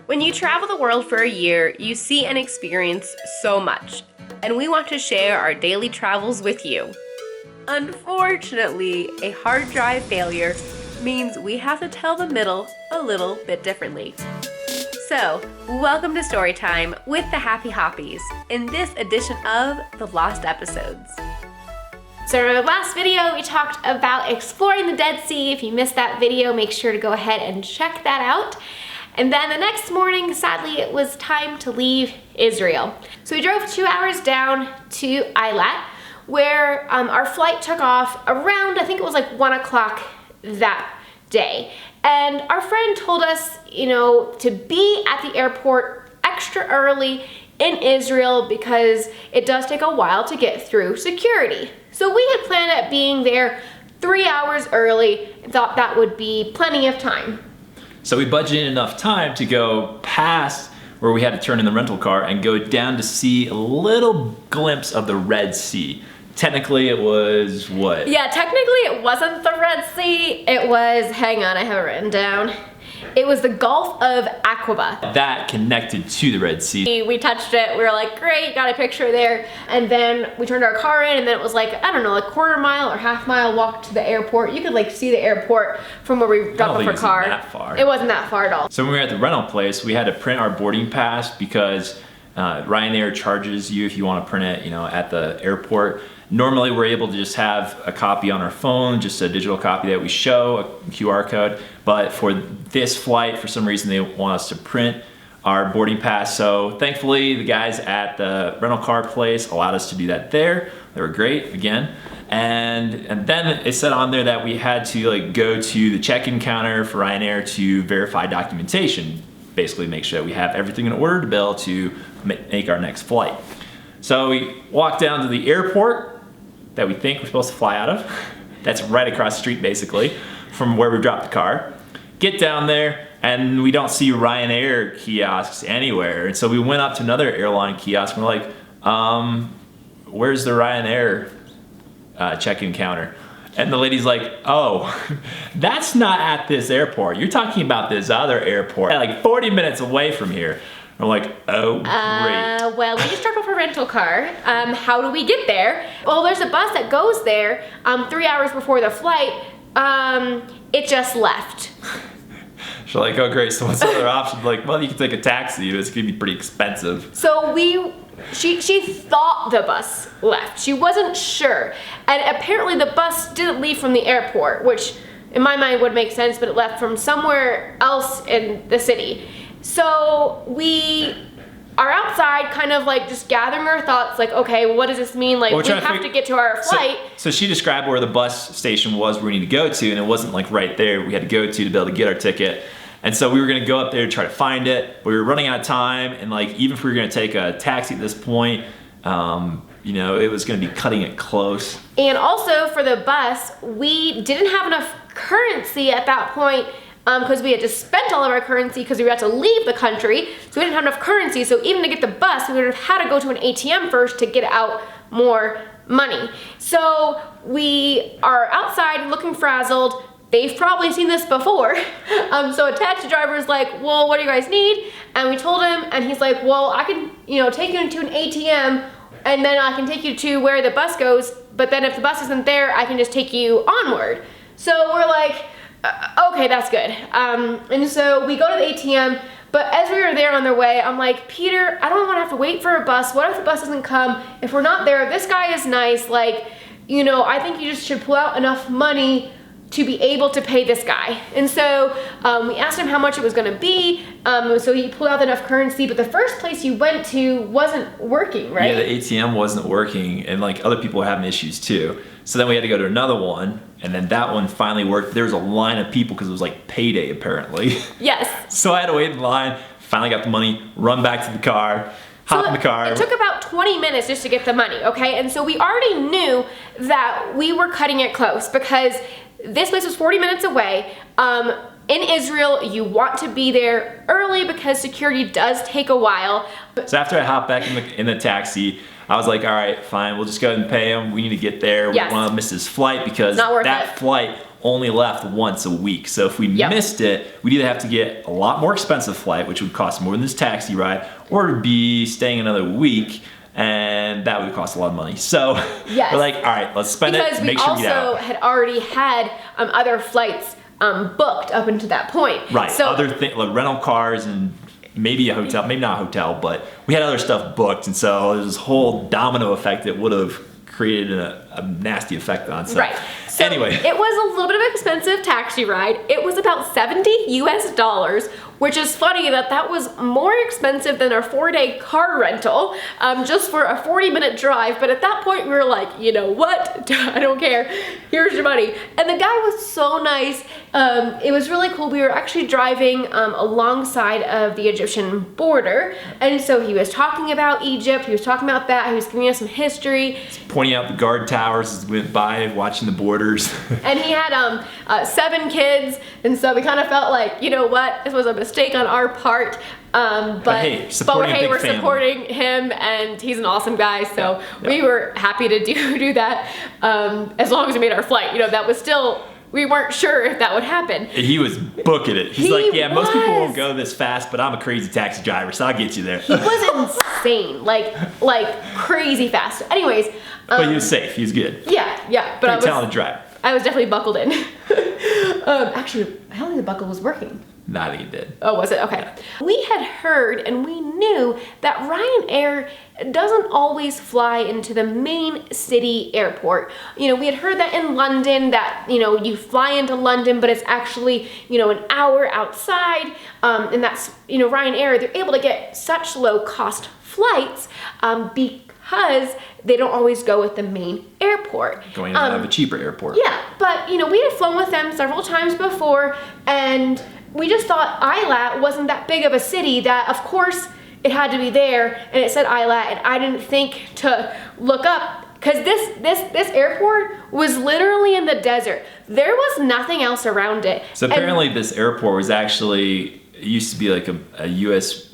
When you travel the world for a year, you see and experience so much, and we want to share our daily travels with you. Unfortunately, a hard drive failure means we have to tell the middle a little bit differently. So, welcome to Storytime with the Happy Hoppies in this edition of The Lost Episodes. So in our last video, we talked about exploring the Dead Sea. If you missed that video, make sure to go ahead and check that out. And then the next morning, sadly, it was time to leave Israel. So we drove 2 hours down to Eilat, where our flight took off around, I think it was like 1 o'clock that day. And our friend told us, to be at the airport extra early in Israel because it does take a while to get through security. So we had planned at being there 3 hours early and thought that would be plenty of time. So we budgeted enough time to go past where we had to turn in the rental car and go down to see a little glimpse of the Red Sea. Technically it was what? Yeah, technically it wasn't the Red Sea. It was, hang on, I have it written down. It was the Gulf of Aqaba. That connected to the Red Sea. We touched it, we were like, great, got a picture there. And then we turned our car in and then it was like, I don't know, like quarter mile or half mile walk to the airport. You could like see the airport from where we dropped off our car. It wasn't that far. It wasn't that far at all. So when we were at the rental place, we had to print our boarding pass because Ryanair charges you if you want to print it, at the airport. Normally we're able to just have a copy on our phone, just a digital copy that we show, a QR code. But for this flight, for some reason, they want us to print our boarding pass. So thankfully, the guys at the rental car place allowed us to do that there. They were great, again. And then it said on there that we had to go to the check-in counter for Ryanair to verify documentation. Basically make sure that we have everything in order to be able to make our next flight. So we walked down to the airport that we think we're supposed to fly out of. That's right across the street, basically, from where we dropped the car. Get down there, and we don't see Ryanair kiosks anywhere. And so we went up to another airline kiosk, and we're like, where's the Ryanair check-in counter? And the lady's like, oh, that's not at this airport. You're talking about this other airport, like 40 minutes away from here. I'm like, oh, great. Well, we just dropped off a rental car. How do we get there? Well, there's a bus that goes there 3 hours before the flight. It just left. She's like, oh, great. So what's the other option? Like, well, you can take a taxi. It's going to be pretty expensive. So she thought the bus left. She wasn't sure. And apparently the bus didn't leave from the airport, which in my mind would make sense, but it left from somewhere else in the city. So we are outside kind of like just gathering our thoughts, like, okay, what does this mean? Like, we have to get to our flight. So she described where the bus station was where we need to go to, and it wasn't like right there we had to go to be able to get our ticket. And so we were gonna go up there to try to find it. We were running out of time, and like even if we were gonna take a taxi at this point, it was gonna be cutting it close. And also for the bus, we didn't have enough currency at that point because we had just spent all of our currency because we had to leave the country, so we didn't have enough currency. So even to get the bus, we would have had to go to an ATM first to get out more money. So we are outside looking frazzled. They've probably seen this before. So a taxi driver is like, well, what do you guys need? And we told him, and he's like, well, I can, take you into an ATM, and then I can take you to where the bus goes, but then if the bus isn't there, I can just take you onward. So we're like, okay, that's good. And so we go to the ATM, but as we were there on their way, I'm like, Peter, I don't want to have to wait for a bus. What if the bus doesn't come? If we're not there, this guy is nice. Like, I think you just should pull out enough money to be able to pay this guy. And so we asked him how much it was gonna be. So he pulled out enough currency, but the first place you went to wasn't working, right? Yeah, the ATM wasn't working, and like other people were having issues too. So then we had to go to another one, and then that one finally worked. There was a line of people because it was like payday apparently. Yes. So I had to wait in line, finally got the money, run back to the car, hop in the car. It took about 20 minutes just to get the money, okay? And so we already knew that we were cutting it close because this place was 40 minutes away. In Israel, you want to be there early because security does take a while. So after I hopped back in the taxi, I was like, all right, fine, we'll just go ahead and pay him. We need to get there. Yes. We don't want to miss this flight because that flight only left once a week. So if we missed it, we'd either have to get a lot more expensive flight, which would cost more than this taxi ride, or be staying another week, and that would cost a lot of money. So we're like, all right, let's spend it, make sure we get out. Because we also had already had other flights booked up until that point. Right, so, other things, like rental cars and maybe a hotel, maybe not a hotel, but we had other stuff booked, and so there's this whole domino effect that would have created a nasty effect on. So right. So anyway, it was a little bit of an expensive taxi ride. It was about $70 US, which is funny that was more expensive than our 4-day car rental, just for a 40-minute drive. But at that point, we were like, you know what? I don't care. Here's your money. And the guy was so nice. It was really cool. We were actually driving alongside of the Egyptian border, and so he was talking about Egypt. He was talking about that. He was giving us some history, pointing out the guard towers as we went by, watching the borders. And he had 7 kids, and so we kind of felt like, you know what, this was a mistake on our part. But hey, we're supporting him, and he's an awesome guy, so we were happy to do that, as long as we made our flight. You know, that was still, we weren't sure if that would happen. He was booking it. He's like, yeah, most people won't go this fast, but I'm a crazy taxi driver, so I'll get you there. He was insane, like crazy fast. Anyways. But he was safe. He was good. Yeah. But talented driver. I was definitely buckled in. Actually, I don't think the buckle was working. No, I think it did. Oh, was it? Okay. Yeah. We had heard and we knew that Ryanair doesn't always fly into the main city airport. You know, we had heard that in London that, you know, you fly into London, but it's actually, you know, an hour outside. And that's, you know, Ryanair, they're able to get such low cost flights because they don't always go with the main airport. Going to have a cheaper airport. Yeah, but, you know, we had flown with them several times before, and we just thought Eilat wasn't that big of a city that, of course, it had to be there, and it said Eilat, and I didn't think to look up, because this airport was literally in the desert. There was nothing else around it. So apparently this airport was actually, it used to be like a U.S.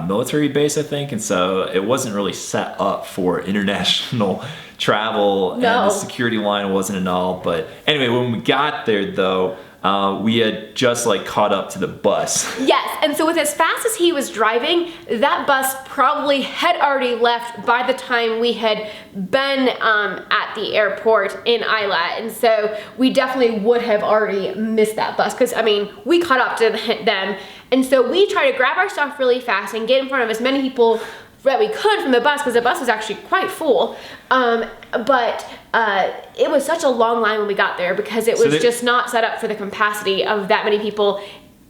Military base, I think, and so it wasn't really set up for international travel, and the security line wasn't at all. But anyway, when we got there, though, we had just like caught up to the bus. Yes, and so with as fast as he was driving, that bus probably had already left by the time we had been at the airport in Eilat, and so we definitely would have already missed that bus, because I mean, we caught up to them, and so we tried to grab our stuff really fast and get in front of as many people that we could from the bus, because the bus was actually quite full, but it was such a long line when we got there, because it was just not set up for the capacity of that many people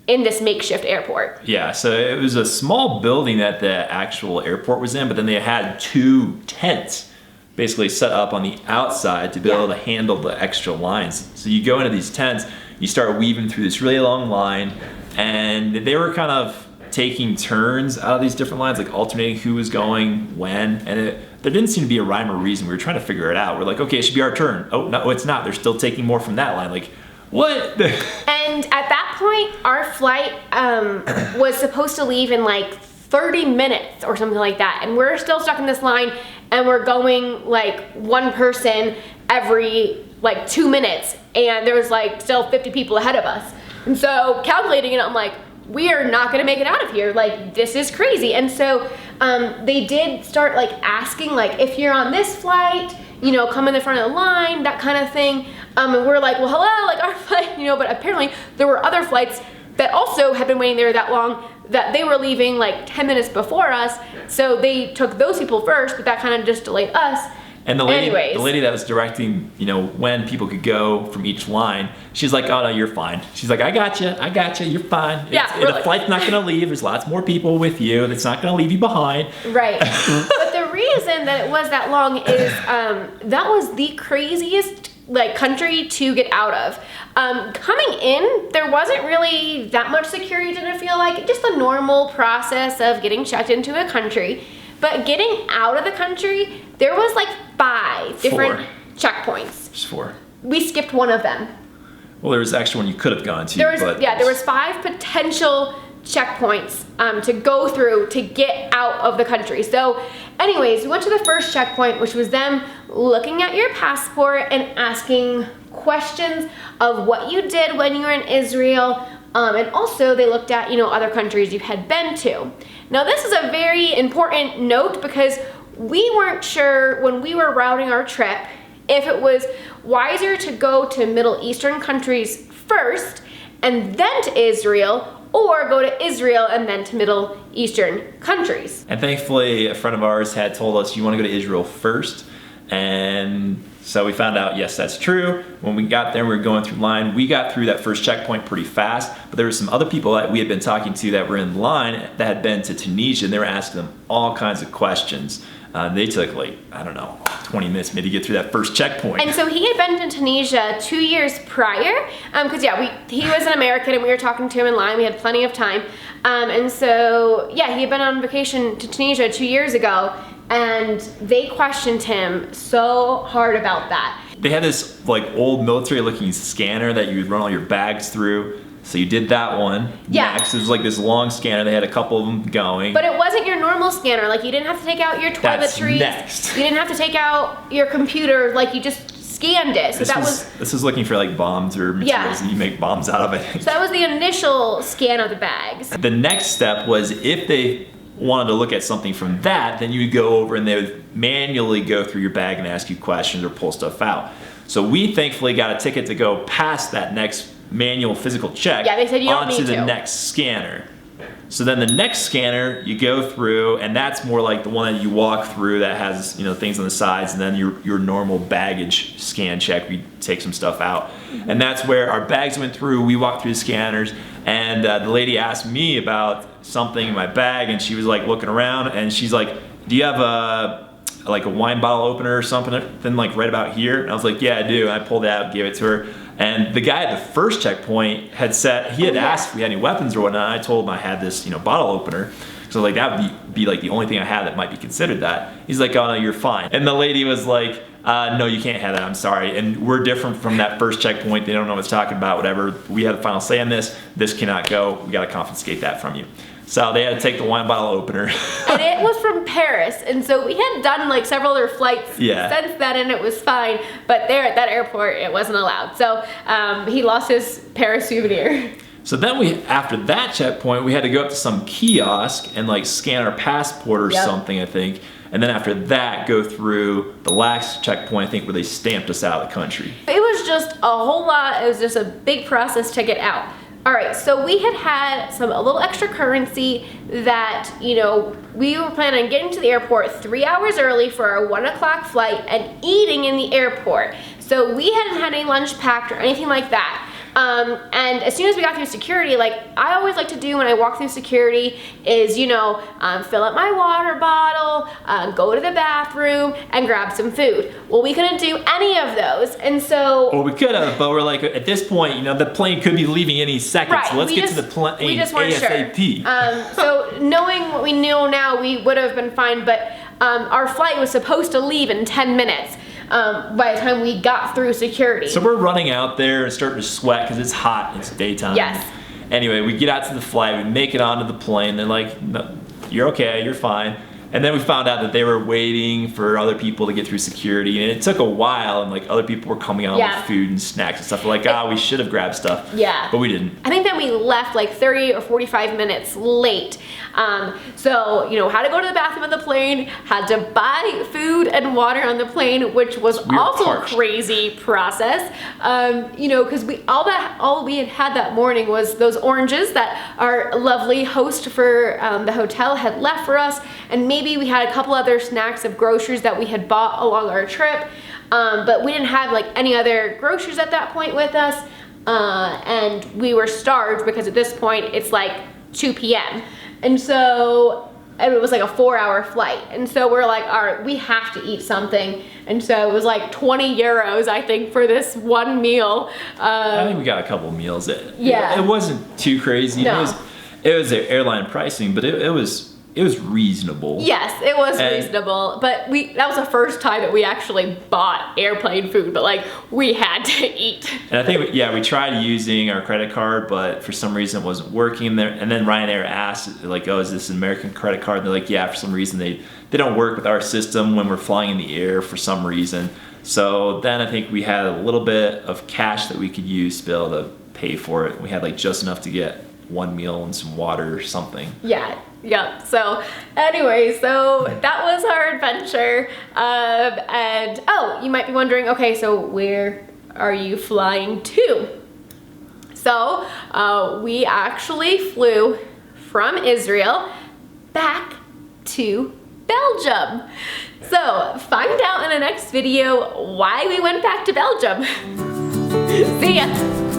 in this makeshift airport. Yeah, so it was a small building that the actual airport was in, but then they had 2 tents basically set up on the outside to be able to handle the extra lines. So you go into these tents, you start weaving through this really long line, and they were kind of taking turns out of these different lines, like alternating who was going when, and there didn't seem to be a rhyme or reason. We were trying to figure it out. We're like, okay, it should be our turn. Oh, no, it's not. They're still taking more from that line. Like, what? And at that point, our flight was supposed to leave in like 30 minutes or something like that, and we're still stuck in this line, and we're going like one person every like 2 minutes, and there was like still 50 people ahead of us. And so calculating it, I'm like, we are not gonna make it out of here. Like, this is crazy. And so they did start like asking, like, if you're on this flight, you know, come in the front of the line, that kind of thing. And we're like, well, hello, like our flight, you know, but apparently there were other flights that also had been waiting there that long, that they were leaving like 10 minutes before us. So they took those people first, but that kind of just delayed us. And the lady that was directing, you know, when people could go from each line, she's like, oh no, you're fine. She's like, I got you, you're fine. Yeah, the flight's not gonna leave. There's lots more people with you. It's not gonna leave you behind. Right. But the reason that it was that long is that was the craziest like country to get out of. Coming in, there wasn't really that much security, didn't feel like, just the normal process of getting checked into a country. But getting out of the country, there was like 5 different checkpoints. Just 4. We skipped one of them. Well, there was an extra one you could have gone to. There was 5 potential checkpoints to go through to get out of the country. So anyways, we went to the first checkpoint, which was them looking at your passport and asking questions of what you did when you were in Israel. And also they looked at, other countries you had been to. Now this is a very important note because we weren't sure when we were routing our trip if it was wiser to go to Middle Eastern countries first and then to Israel, or go to Israel and then to Middle Eastern countries. And thankfully, a friend of ours had told us, you want to go to Israel first. And so we found out, yes, that's true. When we got there, we were going through line. We got through that first checkpoint pretty fast, but there were some other people that we had been talking to that were in line that had been to Tunisia, and they were asking them all kinds of questions. They took 20 minutes maybe to get through that first checkpoint. And so he had been to Tunisia 2 years prior, because he was an American and we were talking to him in line. We had plenty of time. And so, he had been on vacation to Tunisia 2 years ago, and they questioned him so hard about that. They had this old military looking scanner that you would run all your bags through. So you did that one. Yeah. Next, it was this long scanner. They had a couple of them going. But it wasn't your normal scanner. You didn't have to take out your toiletries. That's next. You didn't have to take out your computer. You just scanned it. So this was looking for bombs or materials that you make bombs out of, I think. So that was the initial scan of the bags. The next step was if they wanted to look at something from that, then you would go over and they would manually go through your bag and ask you questions or pull stuff out. So we thankfully got a ticket to go past that next manual physical check they said you don't onto need the to. next scanner. So then the next scanner you go through, and that's more like the one that you walk through that has things on the sides, and then your normal baggage scan check, we take some stuff out. Mm-hmm. And that's where our bags went through. We walked through the scanners, and the lady asked me about something in my bag, and she was looking around, and she's like, do you have a wine bottle opener or something right about here? And I was like, yeah, I do. And I pulled it out, gave it to her. And the guy at the first checkpoint had said, he had asked if we had any weapons or whatnot. I told him I had this, bottle opener. So that would be the only thing I had that might be considered that. He's like, oh no, you're fine. And the lady was like, no, you can't have that, I'm sorry. And we're different from that first checkpoint. They don't know what it's talking about, whatever. We have the final say on this. This cannot go. We gotta confiscate that from you. So they had to take the wine bottle opener. And it was from Paris, and so we had done several other flights since then, and it was fine. But there at that airport, it wasn't allowed. So he lost his Paris souvenir. So then after that checkpoint, we had to go up to some kiosk and scan our passport or something, I think. And then after that, go through the last checkpoint, I think, where they stamped us out of the country. It was just a whole lot. It was just a big process to get out. All right, so we had a little extra currency that, we were planning on getting to the airport 3 hours early for our 1 o'clock flight and eating in the airport. So we hadn't had any lunch packed or anything like that. And as soon as we got through security, I always like to do when I walk through security is, fill up my water bottle, go to the bathroom, and grab some food. Well, we couldn't do any of those, and so... Well, we could have, but we're at this point, the plane could be leaving any second, right, so let's get to the plane we just weren't ASAP. Sure. So knowing what we know now, we would have been fine, but our flight was supposed to leave in 10 minutes. By the time we got through security. So we're running out there and starting to sweat because it's hot, it's daytime. Yes. Anyway, we get out to the flight, we make it onto the plane, they're like, no, you're okay, you're fine. And then we found out that they were waiting for other people to get through security, and it took a while, and other people were coming out with food and snacks and stuff. We're like, we should have grabbed stuff. Yeah. But we didn't. I think that we left 30 or 45 minutes late. So, had to go to the bathroom on the plane, had to buy food and water on the plane, which was also a crazy process. Because all we had that morning was those oranges that our lovely host for the hotel had left for us, and maybe we had a couple other snacks of groceries that we had bought along our trip, but we didn't have any other groceries at that point with us, and we were starved because at this point it's 2 p.m. And so it was a 4-hour flight, and so we're all right, we have to eat something. And so it was 20 euros, I think, for this one meal. I think we got a couple meals. It wasn't too crazy. No. It was airline pricing, but it was reasonable. Yes, it was reasonable, but that was the first time that we actually bought airplane food, but we had to eat. And I think, we tried using our credit card, but for some reason it wasn't working there. And then Ryanair asked, oh, is this an American credit card? And they're like, yeah, for some reason they don't work with our system when we're flying in the air for some reason. So then I think we had a little bit of cash that we could use to be able to pay for it. We had like just enough to get one meal and some water or something. Yeah. Yep. So anyway, so that was our adventure. And oh, you might be wondering, okay, so where are you flying to? So we actually flew from Israel back to Belgium. So find out in the next video why we went back to Belgium. See ya.